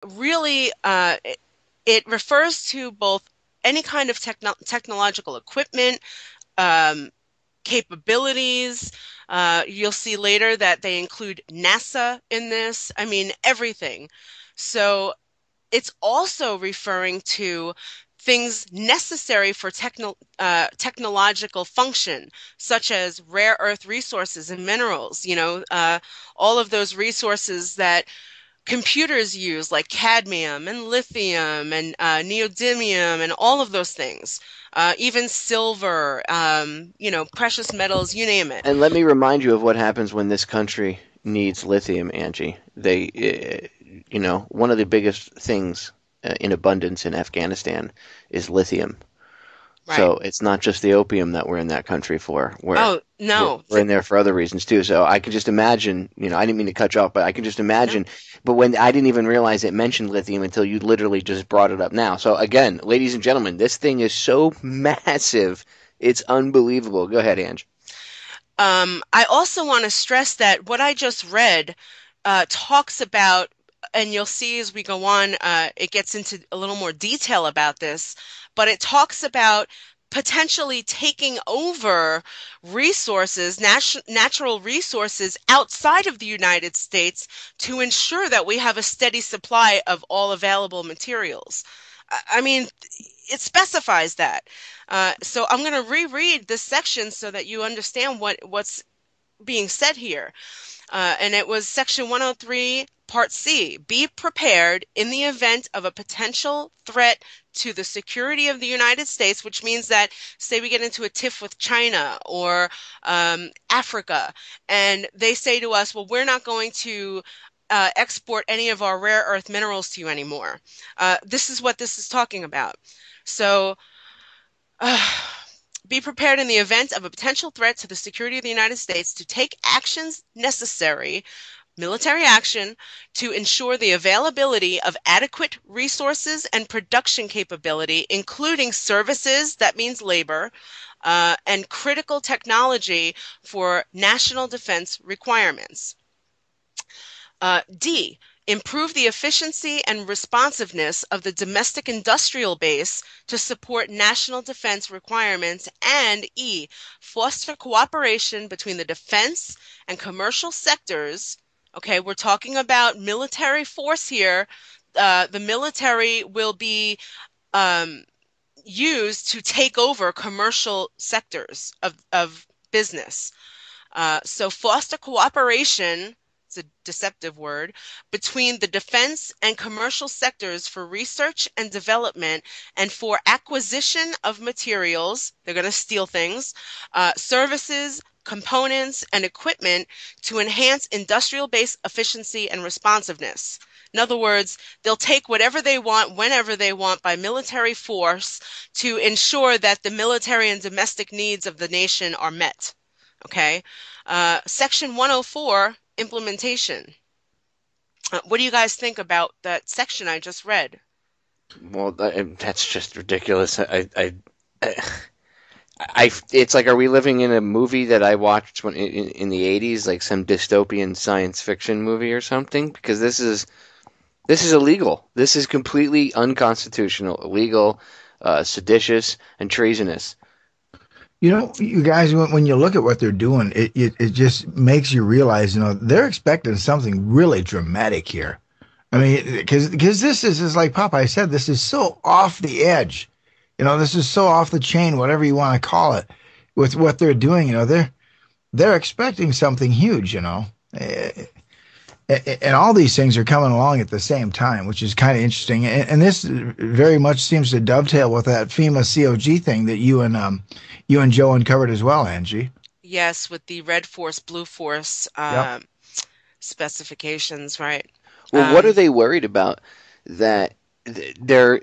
really, it refers to both any kind of technological equipment, um, capabilities. You'll see later that they include NASA in this. I mean, everything. So it's also referring to things necessary for technological function, such as rare earth resources and minerals, all of those resources that computers use, like cadmium and lithium and neodymium and all of those things, even silver, precious metals, you name it. And let me remind you of what happens when this country needs lithium, Angie. One of the biggest things in abundance in Afghanistan is lithium. Right. So it's not just the opium that we're in that country for. We're Oh, we're, no. we're in there for other reasons too. So I can just imagine, I didn't mean to cut you off, but I can just No. imagine. But when I didn't even realize it mentioned lithium until you literally just brought it up now. So again, ladies and gentlemen, this thing is so massive, it's unbelievable. Go ahead, Ange. I also want to stress that what I just read talks about, and you'll see as we go on, it gets into a little more detail about this, but it talks about potentially taking over natural resources outside of the United States to ensure that we have a steady supply of all available materials. I mean, it specifies that. So I'm going to reread this section so that you understand what's being said here. And it was section 103, part C. Be prepared in the event of a potential threat to the security of the United States, which means that, say, we get into a tiff with China or Africa, and they say to us, well, we're not going to export any of our rare earth minerals to you anymore. This is what this is talking about. So, be prepared in the event of a potential threat to the security of the United States to take actions necessary, military action, to ensure the availability of adequate resources and production capability, including services, that means labor, and critical technology for national defense requirements. D, improve the efficiency and responsiveness of the domestic industrial base to support national defense requirements. And E, foster cooperation between the defense and commercial sectors. Okay, we're talking about military force here. The military will be um, used to take over commercial sectors of business. So foster cooperation, it's a deceptive word, between the defense and commercial sectors for research and development and for acquisition of materials, they're going to steal things, services, components, and equipment to enhance industrial base efficiency and responsiveness. In other words, they'll take whatever they want, whenever they want, by military force to ensure that the military and domestic needs of the nation are met. Okay. Section 104, implementation. What do you guys think about that section I just read? Well, that's just ridiculous. It's like, are we living in a movie that I watched in the '80s, like some dystopian science fiction movie or something? Because this is illegal. This is completely unconstitutional, illegal, seditious, and treasonous. You guys, when you look at what they're doing, it just makes you realize, they're expecting something really dramatic here. I mean, because this is like Popeye said, this is so off the edge. This is so off the chain, whatever you want to call it, with what they're doing. They're expecting something huge. And all these things are coming along at the same time, which is kind of interesting. And this very much seems to dovetail with that FEMA COG thing that you and Joe uncovered as well, Angie. Yes, with the red force, blue force Yep. specifications, right? Well, what are Um, they worried about? That they're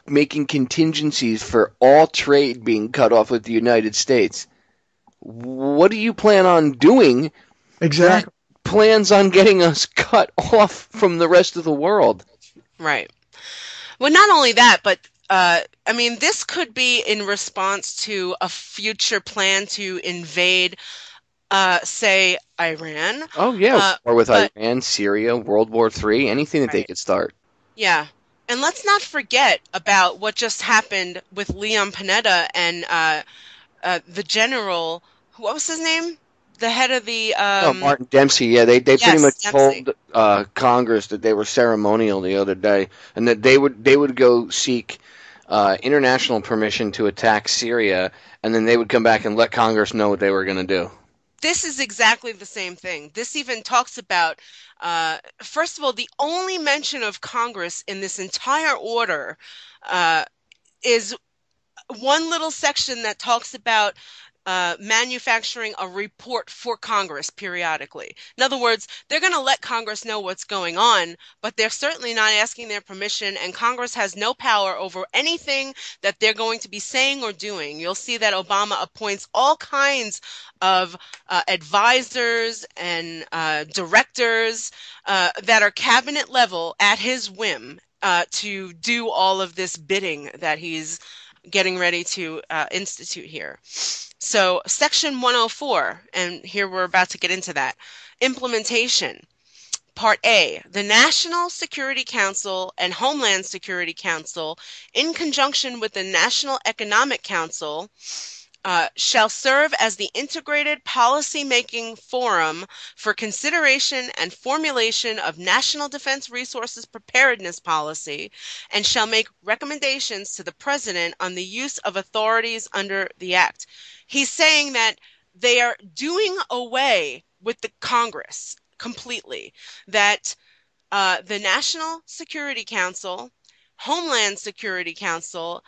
making contingencies for all trade being cut off with the United States. What do you plan on doing that Exactly. plans on getting us cut off from the rest of the world? right. Well, not only that, but I mean, this could be in response to a future plan to invade, say, Iran. Oh yeah, Uh, or with but Iran, Syria, World War III, anything that they right, could start. yeah. And let's not forget about what just happened with Leon Panetta and the general. What was his name? The head of the Oh, Martin Dempsey. Yeah, they pretty yes, much Dempsey. told Congress that they were ceremonial the other day, and that they would go seek international permission to attack Syria, and then they would come back and let Congress know what they were going to do. This is exactly the same thing. This even talks about, first of all, the only mention of Congress in this entire order uh, is one little section that talks about manufacturing a report for Congress periodically. In other words, they're going to let Congress know what's going on, but they're certainly not asking their permission, and Congress has no power over anything that they're going to be saying or doing. You'll see that Obama appoints all kinds of advisors and directors that are cabinet level at his whim to do all of this bidding that he's getting ready to institute here. So, Section 104, and here we're about to get into that. Implementation. Part A, the National Security Council and Homeland Security Council, in conjunction with the National Economic Council, shall serve as the integrated policy-making forum for consideration and formulation of national defense resources preparedness policy, and shall make recommendations to the President on the use of authorities under the Act. He's saying that they are doing away with the Congress completely, that the National Security Council, Homeland Security Council,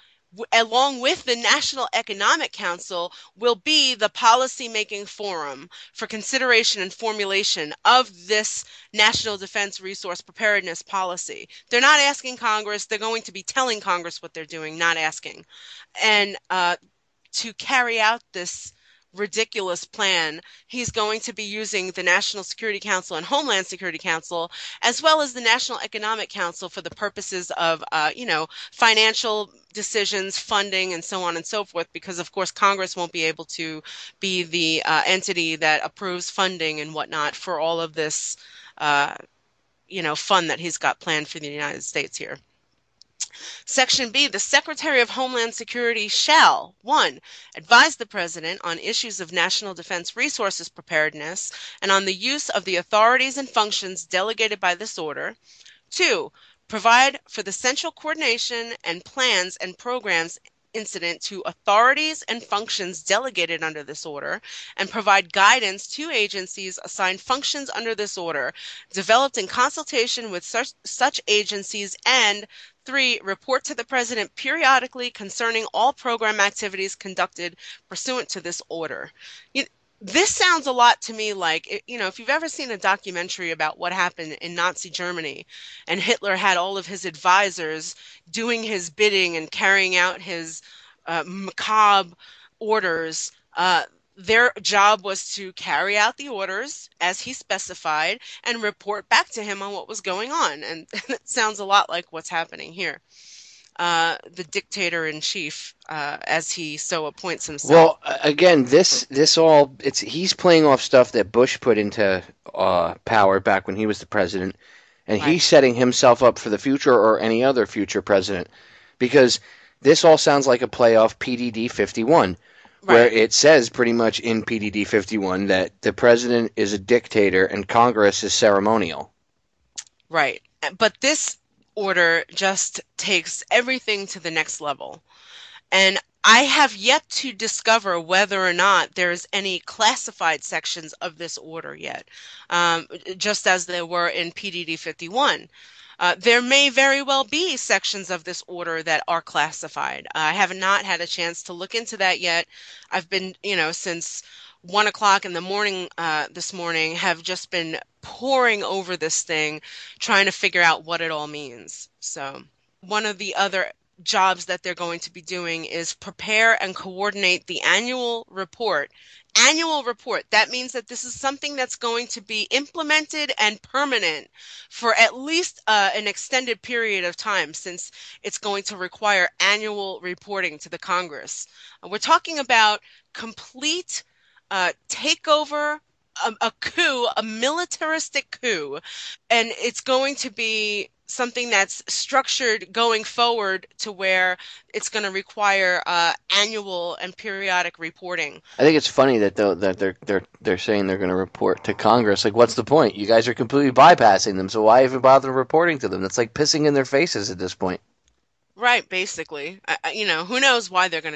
along with the National Economic Council, will be the policy-making forum for consideration and formulation of this national defense resource preparedness policy. They're not asking Congress. They're going to be telling Congress what they're doing, not asking. And to carry out this ridiculous plan, he's going to be using the National Security Council and Homeland Security Council, as well as the National Economic Council, for the purposes of, financial decisions, funding, and so on and so forth. Because of course, Congress won't be able to be the entity that approves funding and whatnot for all of this, uh, fun that he's got planned for the United States here. Section B, the Secretary of Homeland Security shall, 1, advise the President on issues of national defense resources preparedness and on the use of the authorities and functions delegated by this order. 2, provide for the central coordination and plans and programs incident to authorities and functions delegated under this order, and provide guidance to agencies assigned functions under this order, developed in consultation with such agencies, and 3, report to the President periodically concerning all program activities conducted pursuant to this order. This sounds a lot to me like, if you've ever seen a documentary about what happened in Nazi Germany, and Hitler had all of his advisors doing his bidding and carrying out his macabre orders. Their job was to carry out the orders as he specified and report back to him on what was going on. And it sounds a lot like what's happening here. The dictator in chief, as he so appoints himself. Well, again, this all it's he's playing off stuff that Bush put into power back when he was the president, and Right, he's setting himself up for the future or any other future president, because this all sounds like a play off PDD 51, where right, it says pretty much in PDD 51 that the president is a dictator and Congress is ceremonial. right. But this order just takes everything to the next level. And I have yet to discover whether or not there's any classified sections of this order yet, just as there were in PDD 51. There may very well be sections of this order that are classified. I have not had a chance to look into that yet. I've been, since 1 o'clock in the morning this morning, have just been poring over this thing, trying to figure out what it all means. So, one of the other jobs that they're going to be doing is prepare and coordinate the annual report. Annual report. That means that this is something that's going to be implemented and permanent for at least an extended period of time, since it's going to require annual reporting to the Congress. We're talking about complete takeover a coup, a militaristic coup, and it's going to be something that's structured going forward to where it's going to require annual and periodic reporting. I think it's funny that they're saying they're going to report to Congress. Like, what's the point? You guys are completely bypassing them, so why even bother reporting to them? That's like pissing in their faces at this point. Right, basically. Who knows why they're going to